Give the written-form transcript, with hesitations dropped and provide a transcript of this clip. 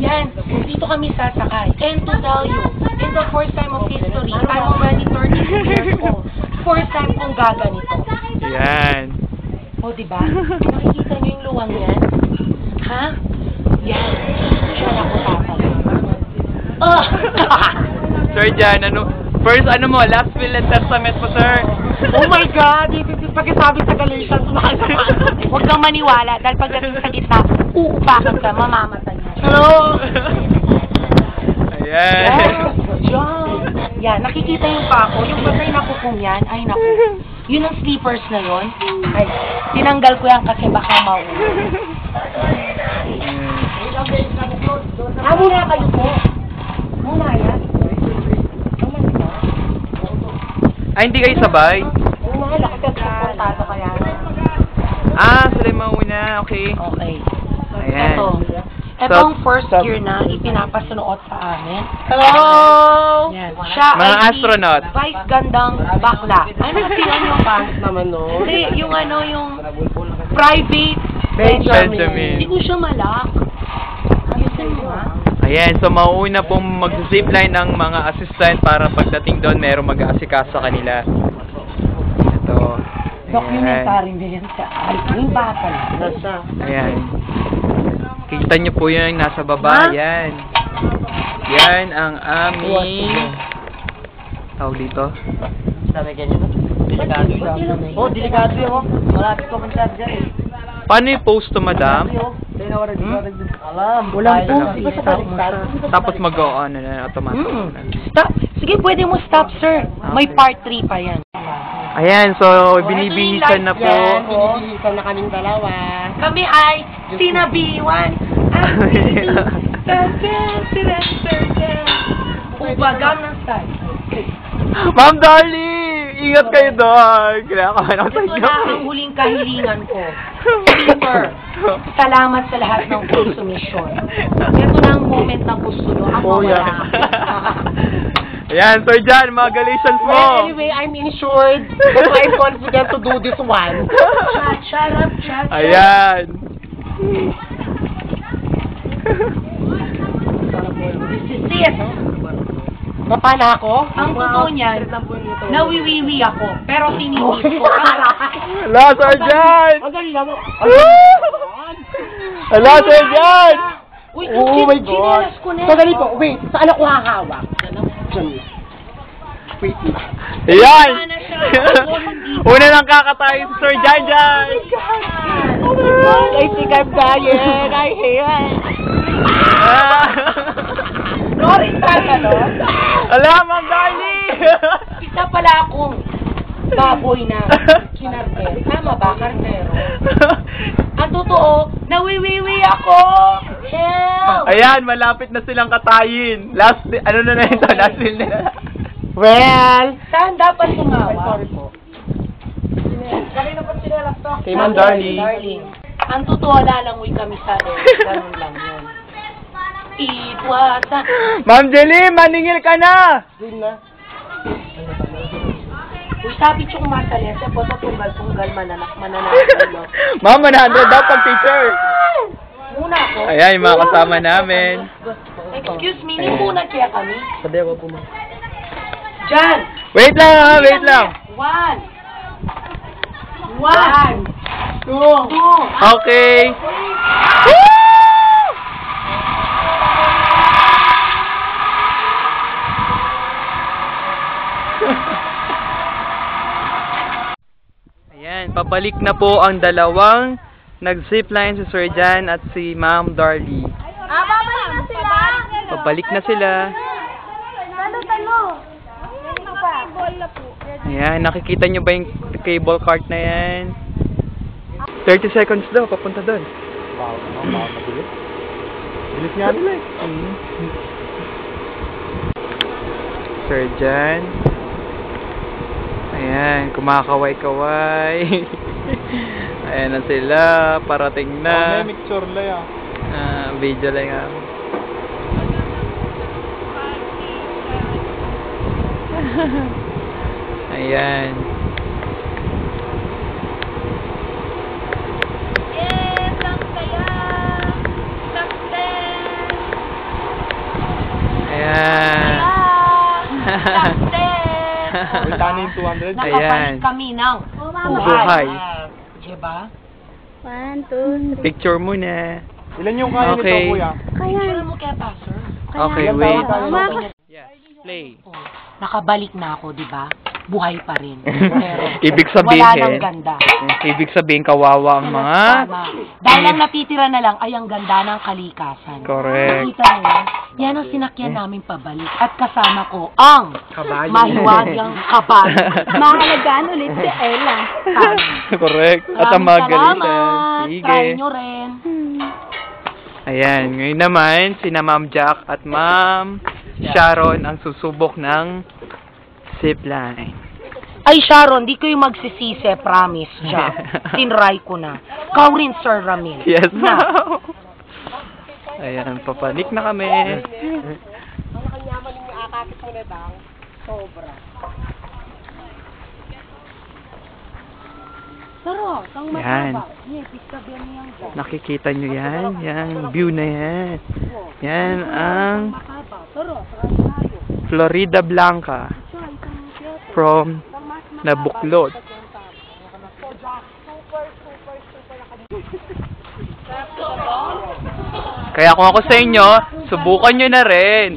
Yan, dito kami sasakay. And to tell you, in the first time of history, I'm already 32 years old. First time kong gaganito. Yan. O, diba? Nakikita niyo yung luwang yan? Ha? Yan. Sure ako tatalo. Oh! Sir Jan, first last will and testament mo, sir. Oh my God! Pagkasabi sa Galatians, huwag kang maniwala dahil pagdating sa gitna, uupakan ka, mamamatay. Hello! Ayan. Yan, nakikita yung pako, yung patay na kukong yan, ay naku. Yun ang sleepers na yun. Ay, tinanggal ko yan kasi baka mauwi. Muna kayo po. Muna yan. Ay, hindi kayo sabay? Oo, mahal. Kasi supportado kaya. Sila yung mauna. Okay. Okay. Ayan. Etong first year na ipinapasunuot sa amin. Hello! Yan. Siya Mga ay astronaut. vice gandang bakla. Ano kasi yung pangit naman, no? Hindi, yung private Benjamin. Hindi ko siya malak. Ayusin mo, ha? Ayan, so mauuna pong mag-zipline ng mga assistant para pagdating doon, merong mag-aasikaso sa kanila. Ito. Documentary din yan sa yung bata na. Ayan. Kita nyo po yung nasa baba. Yan. Yan ang aming... Tawag dito. Sabi ganyan, no? Delikado yun. Oh, delikado yun, oh. Malapit ko masyado dyan, eh. Paano yung post to, madam? Alam. Walang post. Tapos mag-on na automatic. Stop. Sige, pwede mo stop, sir. May part 3 pa yan. Ayan, so binibihisan na po. Binibihisan na kaming dalawa. Kami ay sinabiwan. Ubagang ng style. Ma'am Darly! Ingat kayo doon! Kinakahan ako sa Ito na ang huling kahilingan ko. Peter, salamat sa lahat ng full submission. Ito na ang moment na gusto nyo. Ako wala. Ayan, Sir Jan, mga Galatians mo! Well, anyway, I'm insured. But I'm confident to do this one. Shut up. Ayan! This is it. Napala ako? Ang totoo niyan, nawiwiwi ako, pero tinitip ko. Hala, Sir Jan! Ang galing na mo. Hala, Sir Jan! Uy, Oh my God. chinelas ko na. So, ganito. Wait, saan ako hahawak? Diyan. Wait. Ayan! Sana siya. Una lang kakatayo si Sir Jan Jan! Oh my God, I think I'm dying. I hate it. Sorry, tayo. Ala, Ma'am Darly! Isa pala akong baboy na kinarter. Tama ba, kartero? Ang totoo, nawiwiwi ako! Help! Ayan, malapit na silang katayin. Last, ano na ito? Last will na. Well, Saan dapat sumawa? sorry po. Kay Ma'am Darly. Darling. Ang totoo, lalangoy kami sa air. Ganun lang yun. It was a... Ma'am Jelly, maningil ka na! Yun na. Uy, sabi tsong masalit, sa po tunggal, mananalo. Ma'am, 100 daw pag teacher. Muna ako. Ayan, yung mga kasama namin. Excuse me, hindi muna kaya kami. Sabi ako po, Jan! Wait lang ha, wait lang. 1, 2. Okay. Ayan, pabalik na po ang dalawang nag-zipline si Sir Jan at si Ma'am Darly. Babalik na sila! Pabalik na sila. Talo! Ito pa. Ball na po. Ayan, nakikita nyo ba yung cable cart na yan? 30 seconds daw, papunta doon. Wow, mabilis. Bilis nga nila eh. Sir Jan. Ayan, kumakaway-kaway. Ayan na sila, parating na. May mixture lang Video lang nga. Ayan. Yes! Ang saya! Success! Nakapalit kami ng Buhay. Diba? 1, 2, 3. Picture muna. Ilan yung kaya Okay. nito, kuya? Picture mo kaya pa, sir? Okay, Ilan wait. taon tayo? Yeah, play. Oh, nakabalik na ako, di ba? Buhay pa rin. Pero, Ibig wala sabihin, nang ganda. ibig sabihin kawawa ang mga... Tama. Dahil ang natitira na lang ay ang ganda ng kalikasan. Correct. Nakita mo yan? Yan ang sinakyan namin pabalik. At kasama ko ang mahiwagang kabayo. Mahalagaan ulit si Ella. Correct. At ang mga galitan. Salamat. Sige. Try nyo rin. Ayan, ngayon naman, sina Ma'am Jack at Ma'am Sharon ang susubok ng zipline. Ay, Sharon, di kayo magsisisi, promise, Jack. Tinry ko na. Ikaw rin, Sir Ramil. Yes, Na. ma'am. Ayan, papanik na kami. Pero, kang Yan. mataba. Yes, istabihan niyo yan, Jack. Nakikita nyo yan? Yan, view na yan. Yan ang Mataba. Pero, tayo. Florida Blanca from Nabuklod. Kaya kung ako sa inyo, subukan nyo na rin.